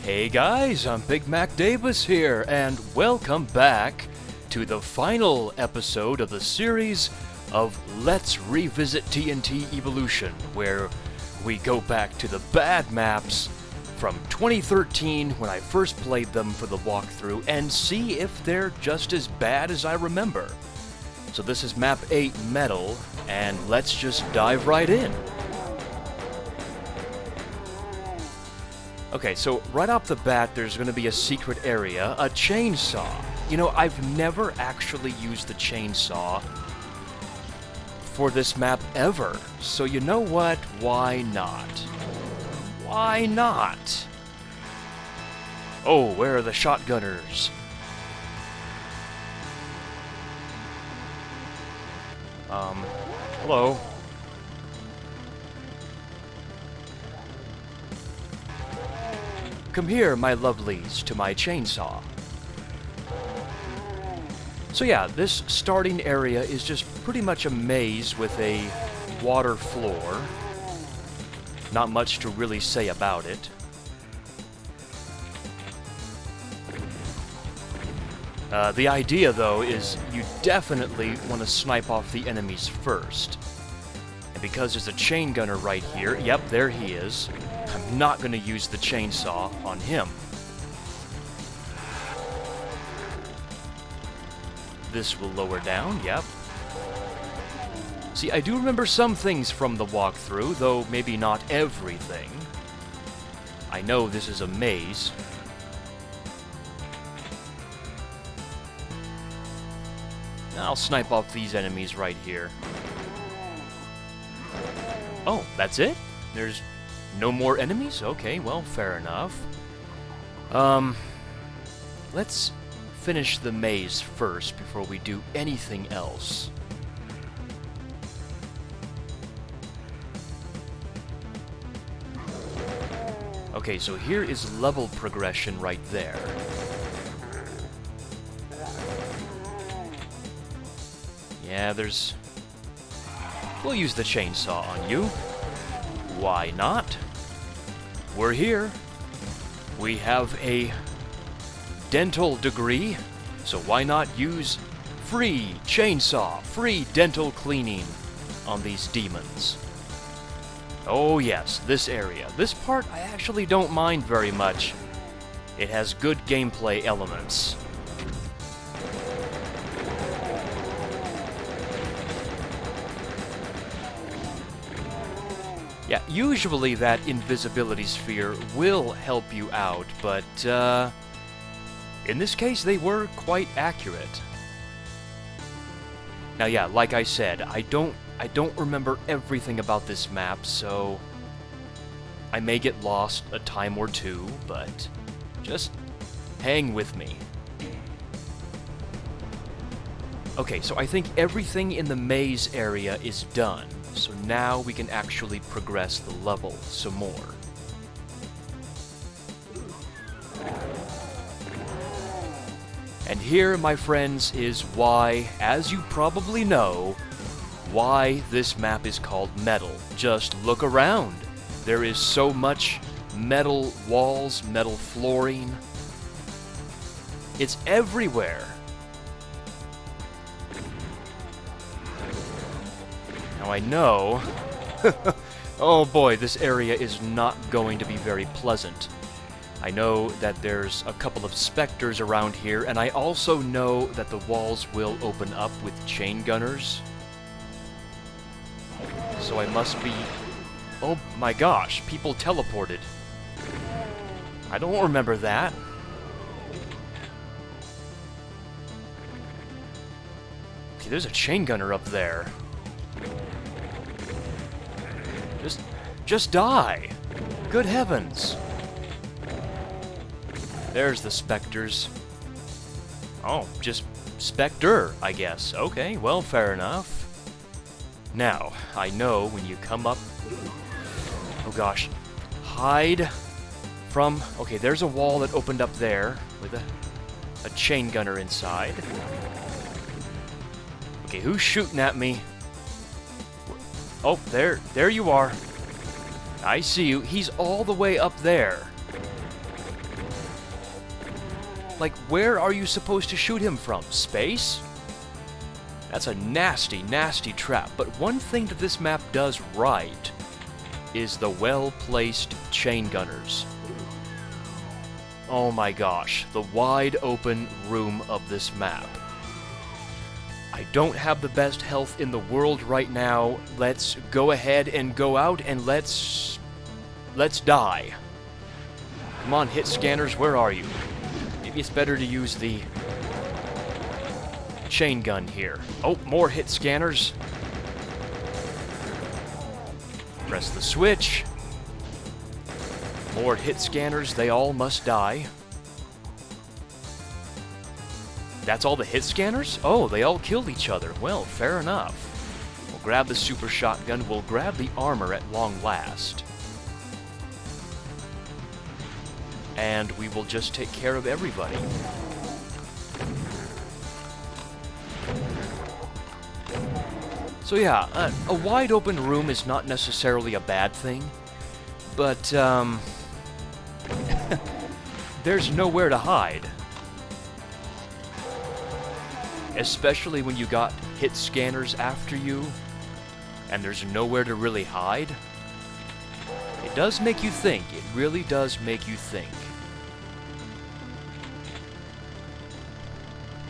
Hey guys, I'm BigMacDavis here, and welcome back to the final episode of the series of Let's Revisit TNT Evilution, where we go back to the bad maps from 2013 when I first played them for the walkthrough and see if they're just as bad as I remember. So this is Map 8 Metal, and let's just dive right in. Okay, so right off the bat, there's going to be a secret area, a chainsaw. You know, I've never actually used the chainsaw for this map ever. So you know what? Why not? Why not? Oh, where are the shotgunners? Hello? Come here, my lovelies, to my chainsaw. So yeah, this starting area is just pretty much a maze with a water floor. Not much to really say about it. The idea, though, is you definitely want to snipe off the enemies first. And because there's a chain gunner right here, yep, there he is, I'm not going to use the chainsaw on him. This will lower down, yep. See, I do remember some things from the walkthrough, though maybe not everything. I know this is a maze. I'll snipe off these enemies right here. Oh, that's it? There's no more enemies? Okay, well, fair enough. Let's finish the maze first before we do anything else. Okay, so here is level progression right there. Yeah, we'll use the chainsaw on you. Why not? We're here. We have a dental degree, so why not use free chainsaw, free dental cleaning on these demons? Oh yes, this area. This part I actually don't mind very much. It has good gameplay elements. Yeah, usually that invisibility sphere will help you out, but in this case they were quite accurate. Now yeah, like I said, I don't remember everything about this map, so I may get lost a time or two, but just hang with me. Okay, so I think everything in the maze area is done. So now we can actually progress the level some more. And here, my friends, is why, as you probably know, why this map is called Metal. Just look around. There is so much metal walls, metal flooring. It's everywhere. Now I know, oh boy, this area is not going to be very pleasant. I know that there's a couple of specters around here, and I also know that the walls will open up with chain gunners. So I must be... Oh my gosh, people teleported. I don't remember that. Okay, there's a chain gunner up there. Just die! Good heavens! There's the specters. Oh, just specter, I guess. Okay, well, fair enough. Now, I know when you come up... Oh gosh. Hide from... Okay, there's a wall that opened up there with a chain gunner inside. Okay, who's shooting at me? Oh, there you are. I see you. He's all the way up there. Like, where are you supposed to shoot him from? Space? That's a nasty, nasty trap. But one thing that this map does right is the well-placed chain gunners. Oh my gosh, the wide open room of this map. I don't have the best health in the world right now. Let's go ahead and go out and let's die. Come on, hit scanners, where are you? Maybe it's better to use the chain gun here. Oh, more hit scanners. Press the switch. More hit scanners, they all must die. That's all the hit scanners? Oh, they all killed each other. Well, fair enough. We'll grab the super shotgun, we'll grab the armor at long last. And we will just take care of everybody. So yeah, a wide open room is not necessarily a bad thing, but there's nowhere to hide. Especially when you got hit scanners after you, and there's nowhere to really hide. It does make you think. It really does make you think.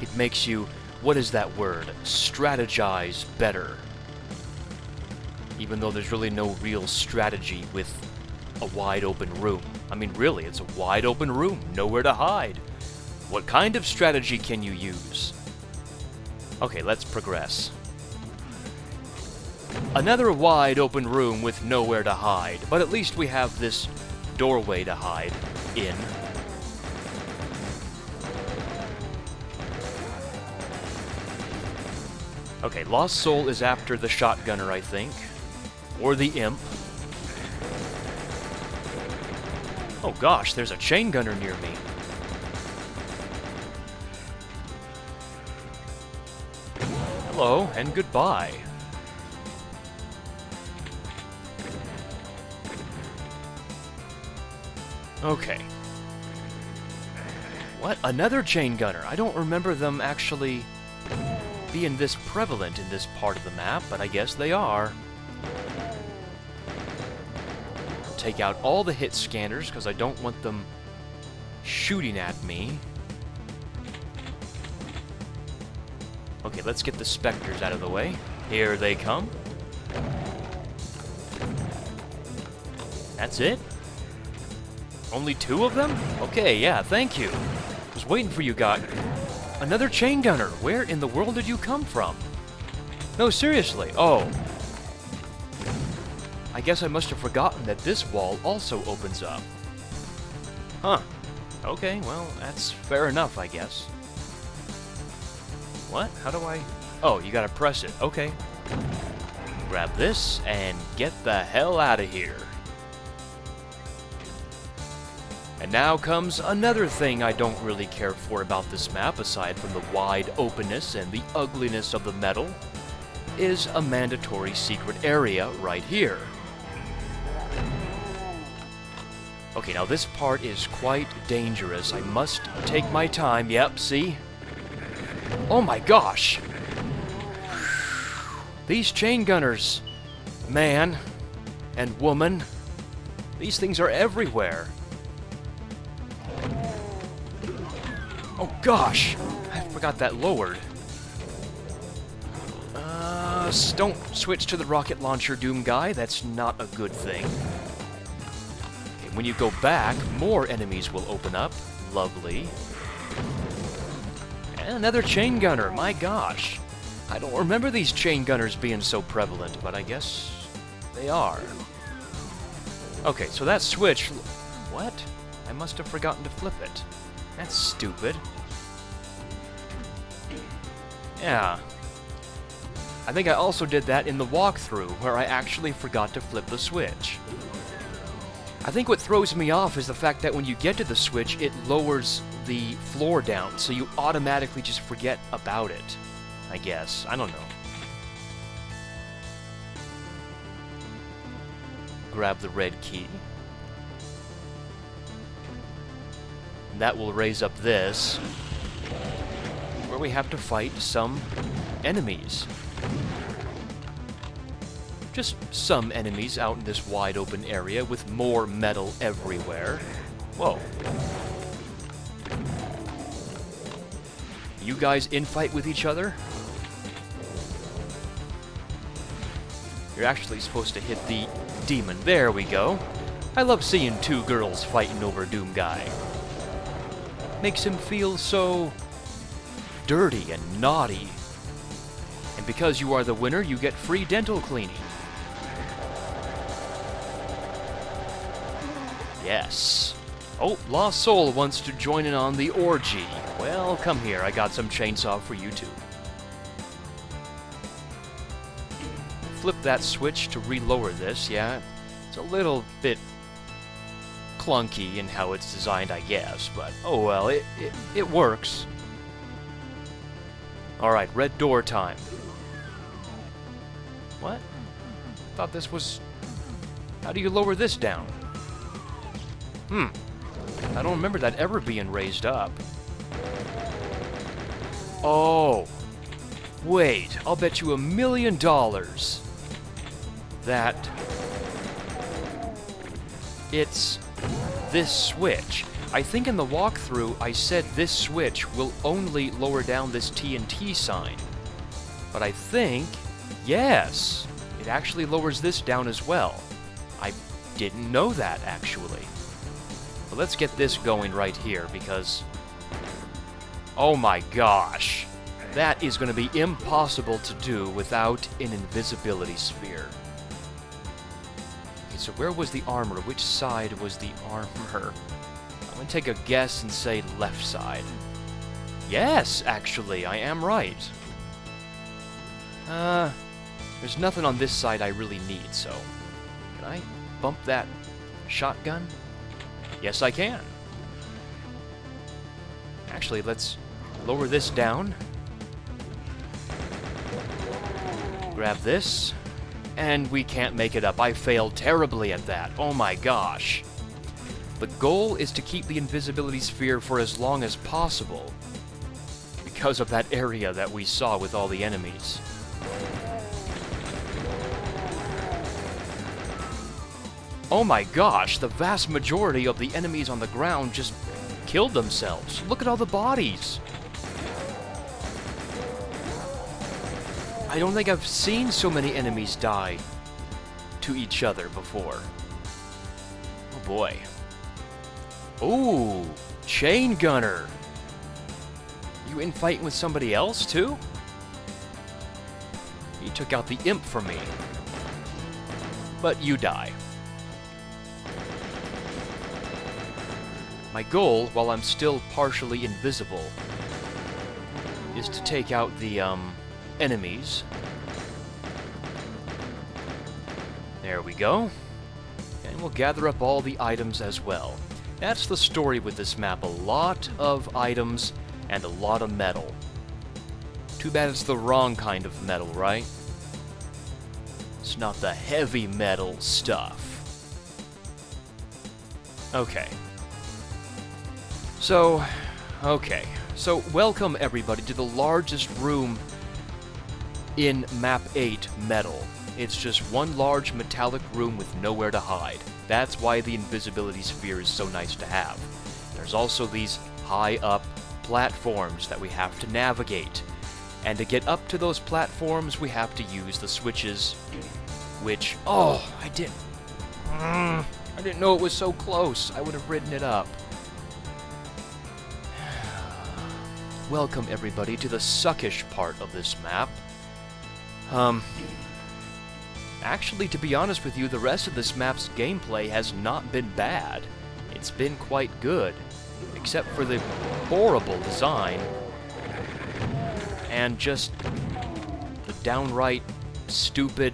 It makes you, what is that word? Strategize better. Even though there's really no real strategy with a wide open room. I mean, really, it's a wide open room, nowhere to hide. What kind of strategy can you use? Okay, let's progress. Another wide open room with nowhere to hide, but at least we have this doorway to hide in. Okay, Lost Soul is after the shotgunner, I think. Or the imp. Oh gosh, there's a chain gunner near me. Hello, and goodbye. Okay. What? Another chain gunner? I don't remember them actually being this prevalent in this part of the map, but I guess they are. Take out all the hit scanners, because I don't want them shooting at me. Okay, let's get the specters out of the way. Here they come. That's it? Only 2 of them? Okay, yeah, thank you. Was waiting for you guys. Another chain gunner. Where in the world did you come from? No, seriously. Oh. I guess I must have forgotten that this wall also opens up. Huh. Okay, well, that's fair enough, I guess. What? How do I... Oh, you gotta press it. Okay. Grab this and get the hell out of here. And now comes another thing I don't really care for about this map, aside from the wide openness and the ugliness of the metal, is a mandatory secret area right here. Okay, now this part is quite dangerous. I must take my time. Yep, see? Oh my gosh! These chain gunners, man and woman, these things are everywhere. Oh gosh! I forgot that lowered. Don't switch to the rocket launcher, Doom Guy. That's not a good thing. Okay, when you go back, more enemies will open up. Lovely. And another chain gunner. My gosh. I don't remember these chain gunners being so prevalent, but I guess they are. Okay, so that switch... What? I must have forgotten to flip it. That's stupid. Yeah. I think I also did that in the walkthrough, where I actually forgot to flip the switch. I think what throws me off is the fact that when you get to the switch, it lowers the floor down, so you automatically just forget about it, I guess. I don't know. Grab the red key. And that will raise up this, where we have to fight some enemies. Just some enemies out in this wide open area with more metal everywhere. Whoa. You guys infight with each other? You're actually supposed to hit the demon. There we go. I love seeing two girls fighting over Doom Guy. Makes him feel so dirty and naughty. And because you are the winner, you get free dental cleaning. Yes. Oh, Lost Soul wants to join in on the orgy. Well, come here. I got some chainsaw for you too. Flip that switch to relower this, yeah. It's a little bit clunky in how it's designed, I guess, but oh well, it works. Alright, red door time. What? I thought this was... How do you lower this down? I don't remember that ever being raised up. Oh. Wait, I'll bet you $1 million that it's this switch. I think in the walkthrough I said this switch will only lower down this TNT sign. But I think, yes, it actually lowers this down as well. I didn't know that, actually. But let's get this going right here, because... Oh my gosh! That is going to be impossible to do without an invisibility sphere. Okay, so where was the armor? Which side was the armor? I'm going to take a guess and say left side. Yes, actually, I am right. There's nothing on this side I really need, so... Can I bump that shotgun? Yes, I can. Actually, let's lower this down. Grab this. And we can't make it up. I failed terribly at that. Oh my gosh. The goal is to keep the invisibility sphere for as long as possible, because of that area that we saw with all the enemies. Oh my gosh, the vast majority of the enemies on the ground just killed themselves. Look at all the bodies. I don't think I've seen so many enemies die to each other before. Oh boy. Ooh, Chain Gunner. You in fighting with somebody else too? He took out the imp for me. But you die. My goal, while I'm still partially invisible, is to take out the, enemies. There we go. And we'll gather up all the items as well. That's the story with this map. A lot of items and a lot of metal. Too bad it's the wrong kind of metal, right? It's not the heavy metal stuff. Okay. So, welcome everybody to the largest room in Map 8 metal. It's just one large metallic room with nowhere to hide. That's why the invisibility sphere is so nice to have. There's also these high up platforms that we have to navigate. And to get up to those platforms, we have to use the switches, which, oh, I didn't know it was so close. I would have ridden it up. Welcome everybody to the suckish part of this map. Actually, to be honest with you, the rest of this map's gameplay has not been bad. It's been quite good, except for the horrible design and just the downright stupid,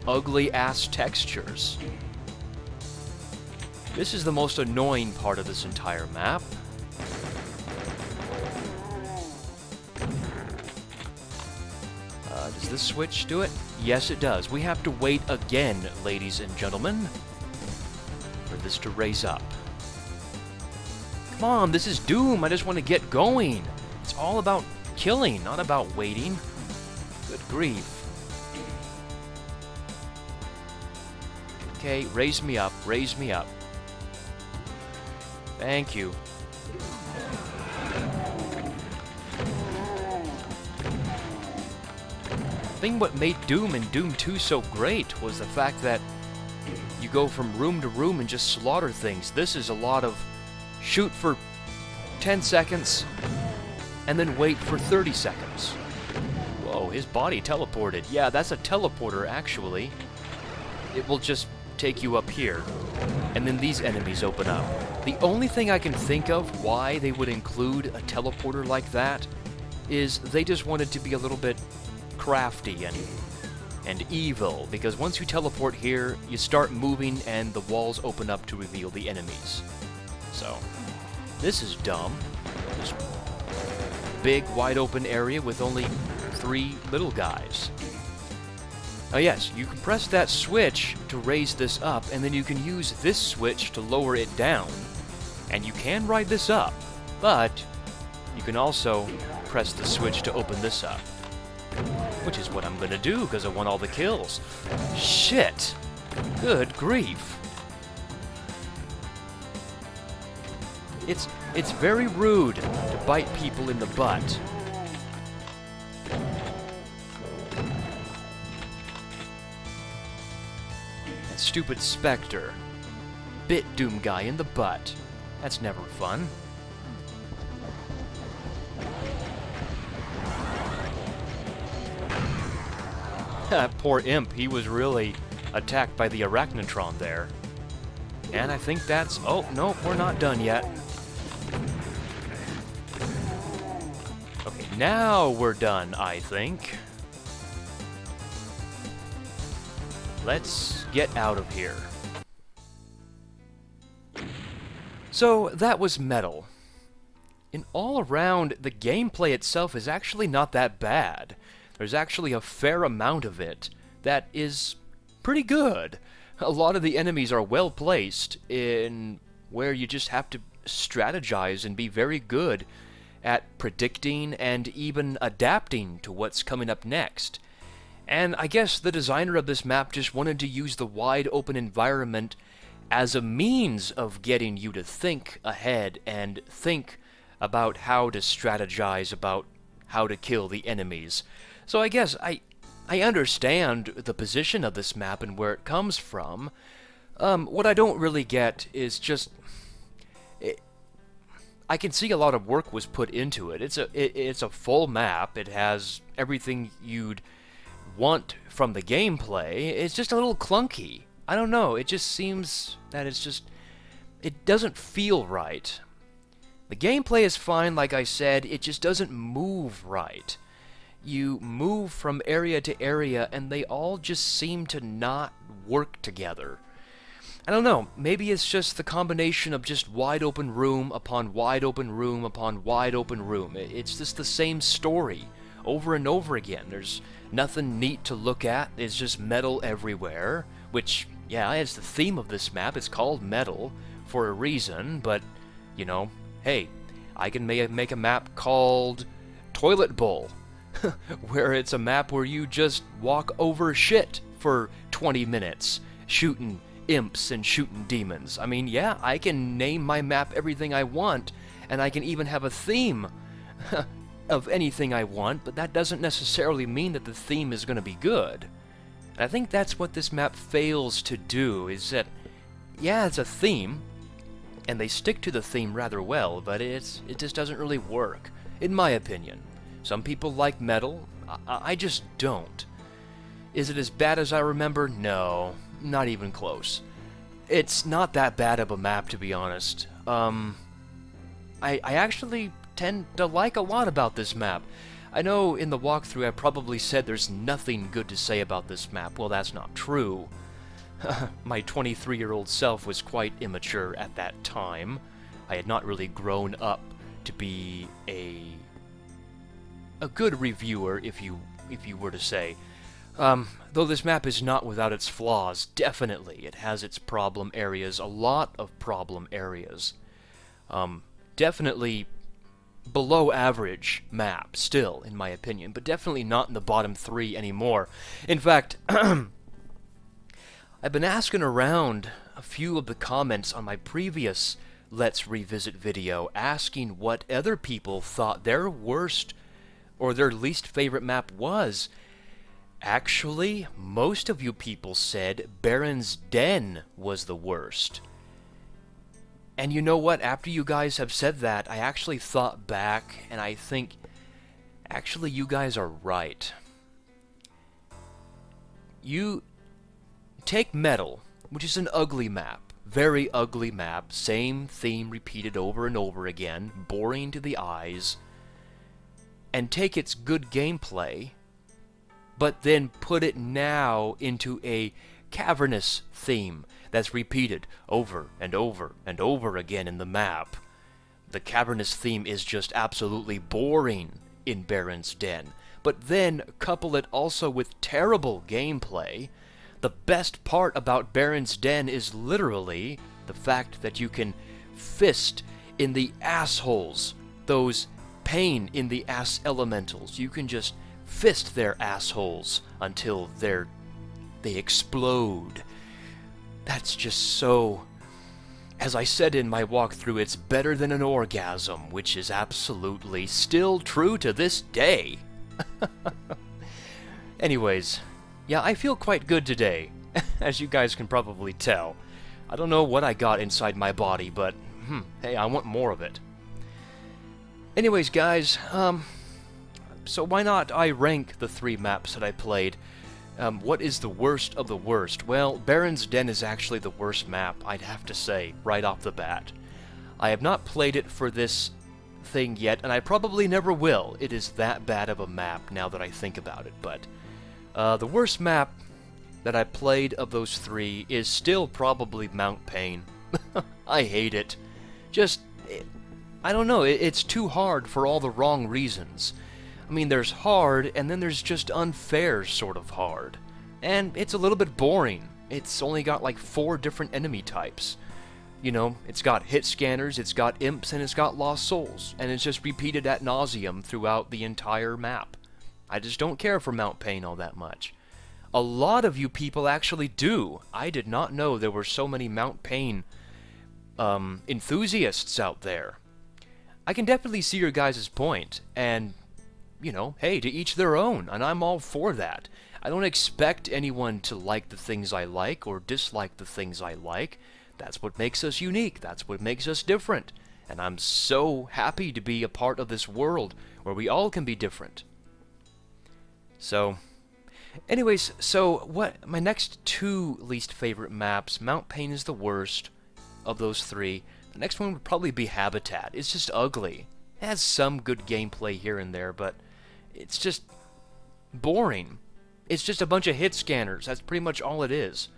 ugly-ass textures. This is the most annoying part of this entire map. Does this switch do it? Yes, it does. We have to wait again, ladies and gentlemen, for this to raise up. Come on, this is Doom. I just want to get going. It's all about killing, not about waiting. Good grief. Okay, raise me up, raise me up. Thank you. I think what made Doom and Doom 2 so great was the fact that you go from room to room and just slaughter things. This is a lot of shoot for 10 seconds and then wait for 30 seconds. Whoa, his body teleported. Yeah, that's a teleporter, actually. It will just take you up here, and then these enemies open up. The only thing I can think of why they would include a teleporter like that is they just wanted to be a little bit crafty and evil, because once you teleport here, you start moving and the walls open up to reveal the enemies. So, this is dumb. This big, wide open area with only 3 little guys. Oh yes, you can press that switch to raise this up, and then you can use this switch to lower it down. And you can ride this up, but you can also press the switch to open this up. Which is what I'm gonna do, because I want all the kills. Shit! Good grief. It's very rude to bite people in the butt. That stupid Spectre. Bit Doom guy in the butt. That's never fun. That poor imp, he was really attacked by the Arachnotron there. And I think that's... Oh, no, we're not done yet. Okay, now we're done, I think. Let's get out of here. So, that was Metal. And all around, the gameplay itself is actually not that bad. There's actually a fair amount of it that is pretty good. A lot of the enemies are well placed in where you just have to strategize and be very good at predicting and even adapting to what's coming up next. And I guess the designer of this map just wanted to use the wide open environment as a means of getting you to think ahead and think about how to strategize about how to kill the enemies. So I guess I understand the position of this map and where it comes from. What I don't really get is just... I can see a lot of work was put into it. It's a full map. It has everything you'd want from the gameplay. It's just a little clunky. I don't know. It just seems that it's just... It doesn't feel right. The gameplay is fine, like I said. It just doesn't move right. You move from area to area, and they all just seem to not work together. I don't know, maybe it's just the combination of just wide open room upon wide open room upon wide open room. It's just the same story over and over again. There's nothing neat to look at. It's just metal everywhere, which, yeah, it's the theme of this map. It's called Metal for a reason, but, you know, hey, I can make a map called Toilet Bowl. Where it's a map where you just walk over shit for 20 minutes, shooting imps and shooting demons. I mean, yeah, I can name my map everything I want, and I can even have a theme of anything I want, but that doesn't necessarily mean that the theme is going to be good. And I think that's what this map fails to do, is that, yeah, it's a theme, and they stick to the theme rather well, but it just doesn't really work, in my opinion. Some people like Metal. I just don't. Is it as bad as I remember? No, not even close. It's not that bad of a map, to be honest. I actually tend to like a lot about this map. I know in the walkthrough I probably said there's nothing good to say about this map. Well, that's not true. My 23-year-old self was quite immature at that time. I had not really grown up to be a good reviewer, if you were to say. Though this map is not without its flaws, definitely. It has its problem areas, a lot of problem areas. definitely below average map still, in my opinion, but definitely not in the bottom 3 anymore. In fact, I've been asking around a few of the comments on my previous Let's Revisit video, asking what other people thought their worst or their least favorite map was. Actually, most of you people said Baron's Den was the worst. And you know what? After you guys have said that, I actually thought back, and I think, actually, you guys are right. You take Metal, which is an ugly map, very ugly map, same theme repeated over and over again, boring to the eyes, and take its good gameplay, but then put it now into a cavernous theme that's repeated over and over and over again in the map. The cavernous theme is just absolutely boring in Baron's Den. But then couple it also with terrible gameplay. The best part about Baron's Den is literally the fact that you can fist in the assholes, those pain in the ass elementals. You can just fist their assholes until they explode. That's just so... As I said in my walkthrough, it's better than an orgasm, which is absolutely still true to this day. Anyways, yeah, I feel quite good today, as you guys can probably tell. I don't know what I got inside my body, but, hey, I want more of it. Anyways, guys, so why not I rank the 3 maps that I played? What is the worst of the worst? Well, Baron's Den is actually the worst map, I'd have to say, right off the bat. I have not played it for this thing yet, and I probably never will. It is that bad of a map now that I think about it, but the worst map that I played of those 3 is still probably Mount Pain. I hate it. I don't know, it's too hard for all the wrong reasons. I mean, there's hard, and then there's just unfair sort of hard. And it's a little bit boring. It's only got like 4 different enemy types. You know, it's got hit scanners, it's got imps, and it's got lost souls. And it's just repeated ad nauseum throughout the entire map. I just don't care for Mount Pain all that much. A lot of you people actually do. I did not know there were so many Mount Pain enthusiasts out there. I can definitely see your guys' point, and... you know, hey, to each their own, and I'm all for that. I don't expect anyone to like the things I like or dislike the things I like. That's what makes us unique. That's what makes us different. And I'm so happy to be a part of this world where we all can be different. So, anyways, what my next 2 least favorite maps, Mount Pain is the worst of those 3. The next one would probably be Habitat. It's just ugly. It has some good gameplay here and there, but it's just boring. It's just a bunch of hit scanners. That's pretty much all it is.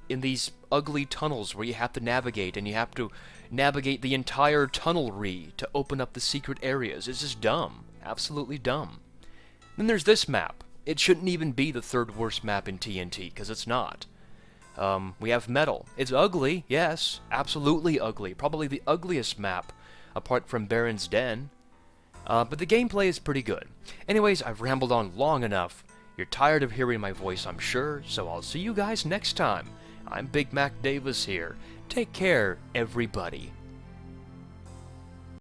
In these ugly tunnels where you have to navigate, and you have to navigate the entire tunnelry to open up the secret areas. It's just dumb. Absolutely dumb. Then there's this map. It shouldn't even be the 3rd worst map in TNT, because it's not. We have Metal. It's ugly, yes. Absolutely ugly. Probably the ugliest map, apart from Baron's Den. But the gameplay is pretty good. Anyways, I've rambled on long enough. You're tired of hearing my voice, I'm sure, so I'll see you guys next time. I'm BigMacDavis here. Take care, everybody.